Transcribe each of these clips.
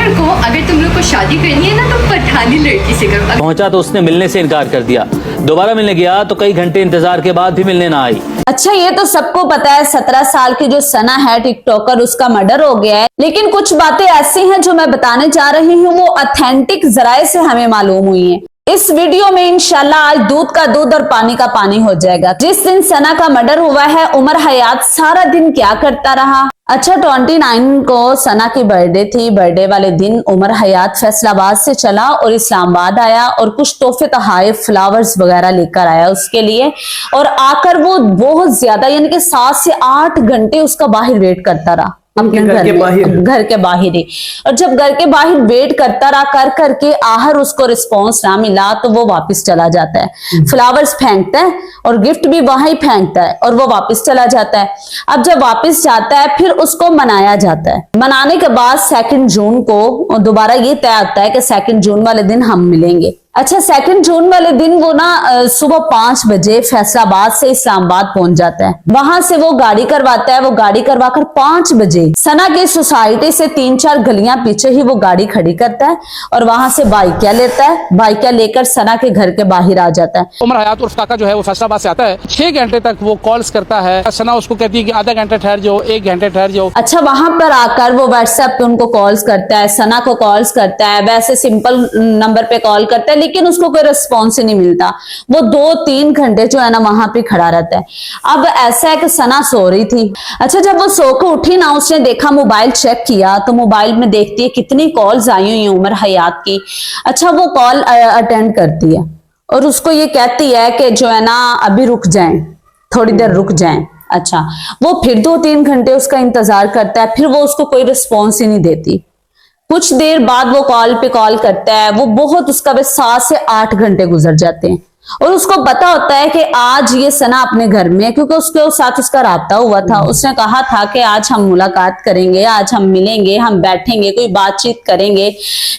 लड़कों, अगर तुम लोग को शादी करनी है ना तो पठानी लड़की से करो। पहुंचा तो उसने मिलने से इनकार कर दिया। दोबारा मिलने गया तो कई घंटे इंतजार के बाद भी मिलने ना आई। अच्छा, ये तो सबको पता है 17 साल की जो सना है टिकटॉकर, उसका मर्डर हो गया है। लेकिन कुछ बातें ऐसी हैं जो मैं बताने जा रही हूँ, वो ऑथेंटिक जराये से हमें मालूम हुई है। इस वीडियो में इंशाल्लाह आज दूध का दूध और पानी का पानी हो जाएगा। जिस दिन सना का मर्डर हुआ है, उमर हयात सारा दिन क्या करता रहा। अच्छा, 29 को सना की बर्थडे थी। बर्थडे वाले दिन उमर हयात फैसलाबाद से चला और इस्लामाबाद आया और कुछ तोहफे तोहफे फ्लावर्स वगैरह लेकर आया उसके लिए। और आकर वो बहुत ज्यादा यानी कि 7 से 8 घंटे उसका बाहर वेट करता रहा अपने घर के बाहर ही। और जब घर के बाहर वेट करता रहा कर करके आहर उसको रिस्पॉन्स ना मिला तो वो वापस चला जाता है। फ्लावर्स फेंकता है और गिफ्ट भी वहां ही फेंकता है और वो वापस चला जाता है। अब जब वापस जाता है फिर उसको मनाया जाता है। मनाने के बाद 2 जून को दोबारा ये तय होता है कि 2 जून वाले दिन हम मिलेंगे। अच्छा, 2 जून वाले दिन वो ना सुबह 5 बजे फैसलाबाद से इस्लामाबाद पहुंच जाता है। वहां से वो गाड़ी करवाता है। वो गाड़ी करवाकर 5 बजे सना की सोसाइटी से 3-4 गलियां पीछे ही वो गाड़ी खड़ी करता है और वहां से बाइकिया लेता है। बाइकिया लेकर सना के घर के बाहर आ जाता है। उमर हयात उर्फ काका जो है वो फैसलाबाद से आता है। 6 घंटे तक वो कॉल्स करता है। सना उसको कहती है कि आधा घंटा ठहर जाओ, 1 घंटे ठहर जाओ। अच्छा, वहां पर आकर वो व्हाट्सएप पे उनको कॉल्स करता है, सना को कॉल्स करता है, वैसे सिंपल नंबर पे कॉल करता है, लेकिन उसको कोई रिस्पॉन्स ही नहीं मिलता। वो 2-3 घंटे जो है ना वहां पे खड़ा रहता है। अब ऐसा है कि सना सो रही थी। अच्छा, जब वो सो के उठी ना, उसने देखा, मोबाइल चेक किया तो मोबाइल में देखती है कितनी कॉल्स आई हुई हैं उमर हयात की। अच्छा, वो कॉल अटेंड करती है और उसको ये कहती है कि जो है ना अभी रुक जाएं, थोड़ी देर रुक जाएं। अच्छा, वो फिर 2-3 घंटे उसका इंतजार करता है, फिर वो उसको कोई रिस्पॉन्स ही नहीं देती। कुछ देर बाद वो कॉल पे कॉल करता है। वो बहुत उसका बस 7 से 8 घंटे गुजर जाते हैं और उसको पता होता है कि आज ये सना अपने घर में है, क्योंकि उसके साथ उसका राब्ता हुआ था। उसने कहा था कि आज हम मुलाकात करेंगे, आज हम मिलेंगे, हम बैठेंगे, कोई बातचीत करेंगे।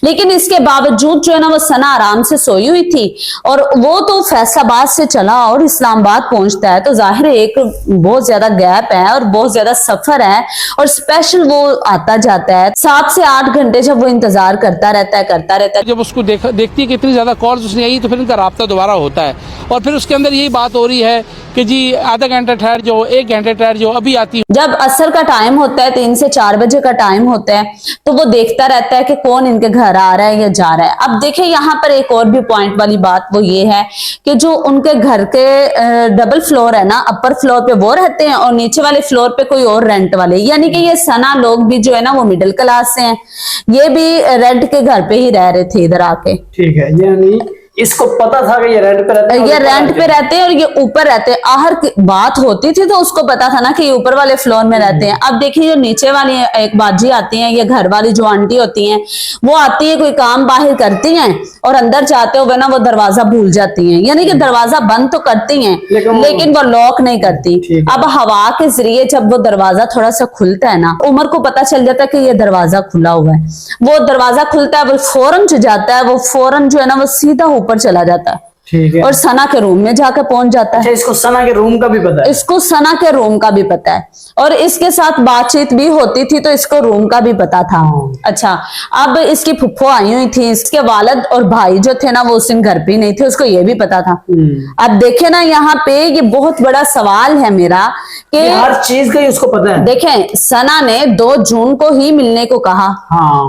लेकिन इसके बावजूद जो है ना वो सना आराम से सोई हुई थी और वो तो फैसलाबाद से चला और इस्लामाबाद पहुंचता है। तो जाहिर है एक बहुत ज्यादा गैप है और बहुत ज्यादा सफर है और स्पेशल वो आता जाता है। 7 से 8 घंटे जब वो इंतजार करता रहता है। जब उसको देखती है कि इतनी ज्यादा कॉल्स उसने आई तो फिर इनका राब्ता दोबारा होता है और फिर उसके अंदर यही बात हो रही है कि जी आधा घंटा ठहर जाओ, 1 घंटे ठहर जाओ, अभी आती हूँ। जब असर का टाइम होता है, 3 से 4 बजे का टाइम होता है, तो वो देखता रहता है कि कौन इनके घर आ रहा है या जा रहा है। अब देखिए यहाँ पर एक और भी पॉइंट वाली बात वो ये है कि जो उनके घर के डबल फ्लोर है ना, अपर फ्लोर पे वो रहते हैं और नीचे वाले फ्लोर पे कोई और रेंट वाले, यानी कि ये सना लोग भी जो है ना वो मिडिल क्लास से हैं। ये भी रेंट के घर पे ही रह रहे थे इधर आके। ठीक है, यानी इसको पता था कि ये रेंट पे रहते हैं, ये रेंट पे रहते हैं और ये ऊपर रहते हैं। आहर की बात होती थी तो उसको पता था ना कि ये ऊपर वाले फ्लोर में रहते हैं। अब देखिए जो नीचे वाली एक बाजी आती हैं, ये घर वाली जो आंटी होती हैं, वो आती है, कोई काम बाहर करती हैं और अंदर जाते हुए ना वो दरवाजा भूल जाती हैं, यानी कि दरवाजा बंद तो करती हैं लेकिन वो लॉक नहीं करती। अब हवा के जरिए जब वो दरवाजा थोड़ा सा खुलता है ना, उमर को पता चल जाता है कि ये दरवाजा खुला हुआ है। वो दरवाजा खुलता है, वो फौरन जाता है, वो फौरन जो है ना वो सीधा ऊपर चला जाता है। ठीक है। और सना के रूम में जाकर पहुंच जाता है। अच्छा, इसको सना के रूम का भी पता है? इसको सना के रूम का भी पता है और इसके साथ बातचीत भी होती थी तो इसको रूम का भी पता था। अच्छा, अब इसकी फुफ्फो आई हुई थी, इसके वालिद और भाई जो थे ना वो उस दिन घर पे नहीं थे, उसको ये भी पता था। अब देखे ना यहाँ पे ये बहुत बड़ा सवाल है मेरा कि हर चीज का ही उसको पता है। देखें, सना ने 2 जून को ही मिलने को कहा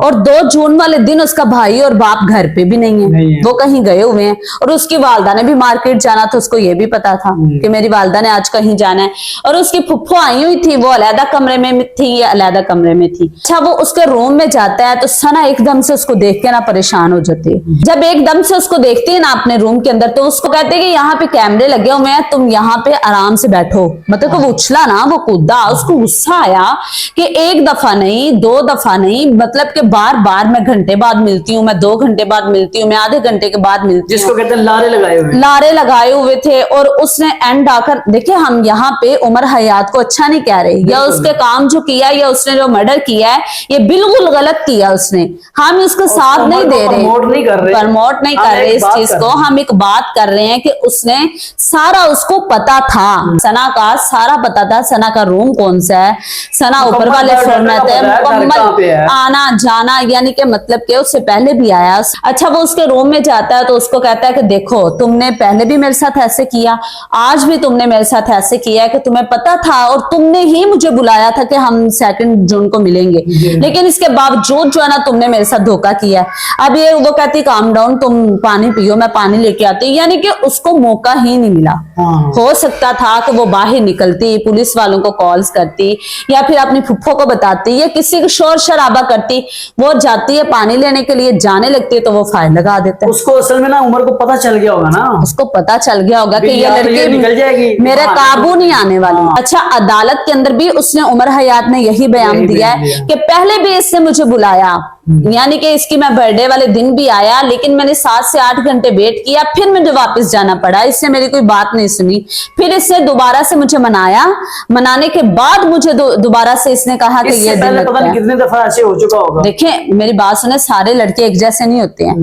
और 2 जून वाले दिन उसका भाई और बाप घर पे भी नहीं है, वो कहीं गए हुए हैं। और उसकी वालदा ने भी मार्केट जाना था, उसको ये भी पता था कि मेरी वालदा ने आज कहीं जाना है। और उसकी फुफ्फो आई हुई थी, वो अलग कमरे में थी, ये अलग कमरे में थी। अच्छा, वो उसके रूम में जाता है तो सना एकदम से उसको देख के ना परेशान हो जाती है। जब एकदम से उसको देखती है ना अपने रूम के अंदर, तो उसको कहते हैं कि यहाँ पे कैमरे लगे हुए हैं, तुम यहाँ पे आराम से बैठो। मतलब कि वो उछला ना, वो कूदा। उसको गुस्सा आया कि 1 दफा नहीं, 2 दफा नहीं, मतलब कि बार बार मैं घंटे बाद मिलती हूँ, मैं 2 घंटे बाद मिलती हूँ, मैं आधे घंटे के बाद मिलती हूँ। जिसको कहते हैं लारे लारे लगाए हुए थे। और उसने एंड आकर, देखिए हम यहाँ पे उमर हयात को अच्छा नहीं कह रहे, या उसके काम जो किया या उसने जो मर्डर किया है ये बिल्कुल गलत किया उसने। हम इसको साथ नहीं दे रहे, प्रमोट नहीं कर रहे इस चीज को। हम एक बात कर रहे हैं कि उसने सारा, उसको पता था, सना का सारा पता था, सना का रूम कौन सा है, सना ऊपर वाले फ्लोर में है, मुकम्मल आना जाना, यानी कि मतलब कि उससे पहले भी आया। अच्छा वो उसके रूम में जाता है तो उसको कहता है कि देखो तुमने पहले भी मेरे साथ ऐसे किया, आज भी तुमने मेरे साथ ऐसे किया है कि तुम्हें पता था और तुमने ही मुझे बुलाया था कि हम 2 जून को मिलेंगे, लेकिन इसके बावजूद जो है ना तुमने मेरे साथ धोखा किया है। अब ये वो कहती काम डाउन, तुम पानी पियो, मैं पानी लेके आती, यानी कि उसको मौका ही नहीं मिला। हो सकता था कि वो बाहर निकलती, पुलिस वालों को कॉल्स करती, या फिर अपनी फुफ्फो को बताती, या किसी को शोर शराबा करती। वो जाती है पानी लेने के लिए, जाने लगती है तो वो फायर लगा देता है। उसको असल में ना उमर को पता चल गया होगा ना, उसको पता चल गया होगा कि ये लड़की निकल जाएगी, मेरे काबू नहीं आने वाली। अच्छा अदालत के अंदर भी उसने, उमर हयात ने यही बयान दिया है कि पहले भी इससे मुझे बुलाया, यानी कि इसकी मैं बर्थडे वाले दिन भी आया, लेकिन मैंने 7 से 8 घंटे वेट किया, फिर मुझे वापस जाना पड़ा, इससे मेरी कोई बात नहीं सुनी। फिर इसने दोबारा से मुझे मनाया, मनाने के बाद मुझे दोबारा से इसने कहा कि ये दिन पता नहीं कितनी दफा ऐसे हो चुका होगा। देखिए मेरी बात सुने, सारे लड़के एक जैसे नहीं होते हैं।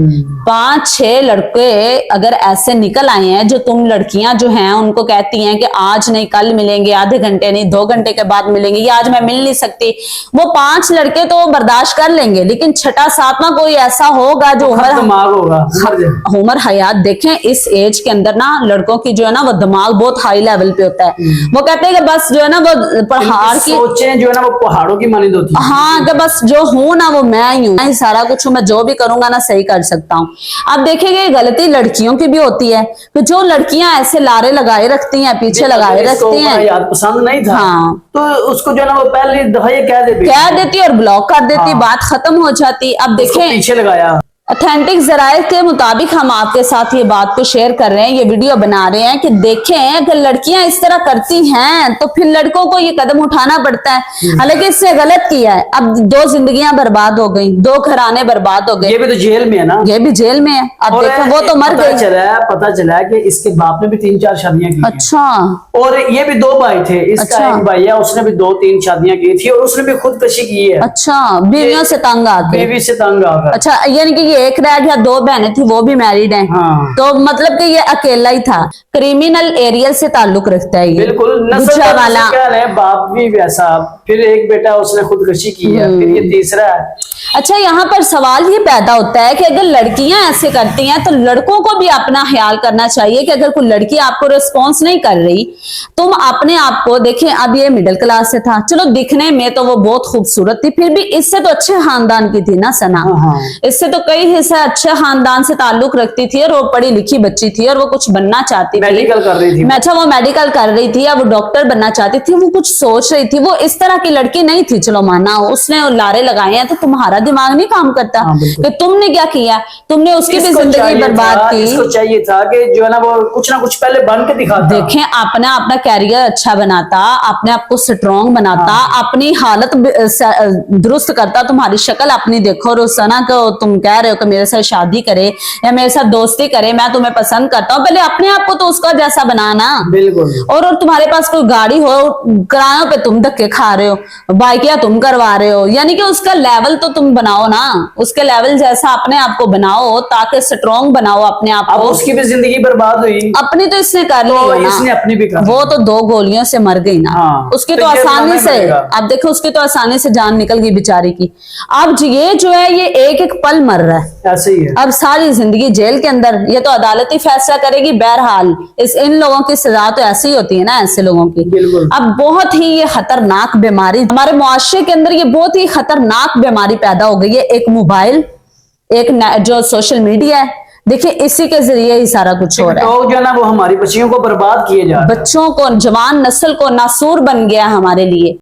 5-6 लड़के अगर ऐसे निकल आए हैं, जो तुम लड़कियां जो हैं उनको कहती हैं कि आज नहीं कल मिलेंगे, आधे घंटे नहीं 2 घंटे के बाद मिलेंगे, या आज मैं मिल नहीं सकती, वो 5 लड़के तो बर्दाश्त कर लेंगे, लेकिन 6वां कोई ऐसा होगा जो उमर हयात, देखें इस एज के अंदर ना लड़कों की जो है ना वो दिमाग बहुत हाई लेवल पे होता है। वो कहते हैं कि बस जो है ना वो पहाड़ की सोचें जो है ना वो पहाड़ों की मानिंद होती है। हाँ कि बस जो हूं ना वो मैं ही हूं, मैं सारा कुछ हूं, मैं जो भी करूंगा ना सही कर सकता हूँ। अब देखिए गलती लड़कियों की भी होती है, तो जो लड़कियां ऐसे लारे लगाए रखती हैं, पीछे लगाए रखती हैं, यार पसंद नहीं था हाँ तो उसको जो है ना वो पहले दफा ये कह देती और ब्लॉक कर देती, बात खत्म हो जाती। अब देखें पीछे लगाया। ऑथेंटिक जराये के मुताबिक हम आपके साथ ये बात को शेयर कर रहे हैं, ये वीडियो बना रहे हैं कि देखें अगर लड़कियां इस तरह करती हैं तो फिर लड़कों को ये कदम उठाना पड़ता है। हालांकि इसने गलत किया है, अब 2 जिंदगियां बर्बाद हो गई, 2 घराने बर्बाद हो गए। ये भी तो जेल में है ना, ये भी जेल में है। अब देखो वो तो मर गई। पता चला कि इसके बाप ने भी 3-4 शादियां की। अच्छा। और ये भी 2 भाई थे, इसका एक भाई है, उसने भी 2-3 शादियां की थी और उसने भी खुदकशी की है। अच्छा, बीवियों से तंग आकर। बीवी से तंग आकर। अच्छा, यानी कि एक रह गया, 2 बहनें थी वो भी मैरिड हैं। हाँ। तो मतलब कि ये अकेला ही था। क्रिमिनल एरियल से ताल्लुक रखता है ये, बिल्कुल नस्ल वाला। बाप भी वैसा, फिर एक बेटा उसने खुदकशी की है, फिर ये तीसरा है। अच्छा यहाँ पर सवाल ये पैदा होता है कि अगर लड़कियां ऐसे करती हैं तो लड़कों को भी अपना ख्याल करना चाहिए कि अगर कोई लड़की आपको रिस्पॉन्स नहीं कर रही, तुम अपने आप को देखें। अब ये मिडिल क्लास से था, चलो दिखने में तो वो बहुत खूबसूरत थी, फिर भी इससे तो अच्छे खानदान की थी ना सना, इससे तो कई हिस्से अच्छे खानदान से ताल्लुक रखती थी और वो पढ़ी लिखी बच्ची थी और वो कुछ बनना चाहती थी, मेडिकल कर रही थी। अच्छा वो मेडिकल कर रही थी या वो डॉक्टर बनना चाहती थी, वो कुछ सोच रही थी, वो इस तरह की लड़की नहीं थी। चलो माना उसने लारे लगाए हैं तो तुम्हारा दिमाग नहीं काम करता कि तुमने क्या किया, तुमने उसकी भी जिंदगी बर्बाद की। इसको चाहिए था कि जो है ना वो कुछ ना कुछ पहले बन के दिखाता। देखें अपना कैरियर अच्छा बनाता, अपने आप को स्ट्रॉन्ग बनाता, अपनी हालत दुरुस्त करता। तुम्हारी शक्ल अपनी देखो, और उस सना को तुम कह रहे हो कि मेरे साथ शादी करे या मेरे साथ दोस्ती करे, मैं तुम्हें पसंद करता हूँ, पहले अपने आप को तो उसका जैसा बनाना। बिल्कुल। और तुम्हारे पास कोई गाड़ी हो, किरायों पे तुम धक्के खा रहे हो, बाइकियां तुम करवा रहे हो, यानी कि उसका लेवल तो तुम बनाओ ना, उसके लेवल जैसा अपने आप को बनाओ ताकि स्ट्रॉन्ग बनाओ अपने आप को। उसकी भी जिंदगी बर्बाद हुई, अपनी तो इसने कर ली, इसने अपनी भी कर, वो तो 2 गोलियों से मर गई ना। उसकी तो आसानी से, अब देखो उसकी तो आसानी से जान निकल गई बेचारी की। अब ये जो है ये एक पल मर रहा है, ऐसे ही है। अब सारी जिंदगी जेल के अंदर, ये तो अदालत ही फैसला करेगी। बहरहाल इन लोगों की सजा तो ऐसी ही होती है ना, ऐसे लोगों की। अब बहुत ही ये खतरनाक बीमारी हमारे मुआशरे के अंदर, ये बहुत ही खतरनाक बीमारी पैदा हो गई है। एक मोबाइल, एक जो सोशल मीडिया है, देखिए इसी के जरिए ही सारा कुछ हो रहा है। जो है ना वो हमारी बच्चियों को बर्बाद किए जा रहे हैं, बच्चों को, जवान नस्ल को नासूर बन गया हमारे लिए।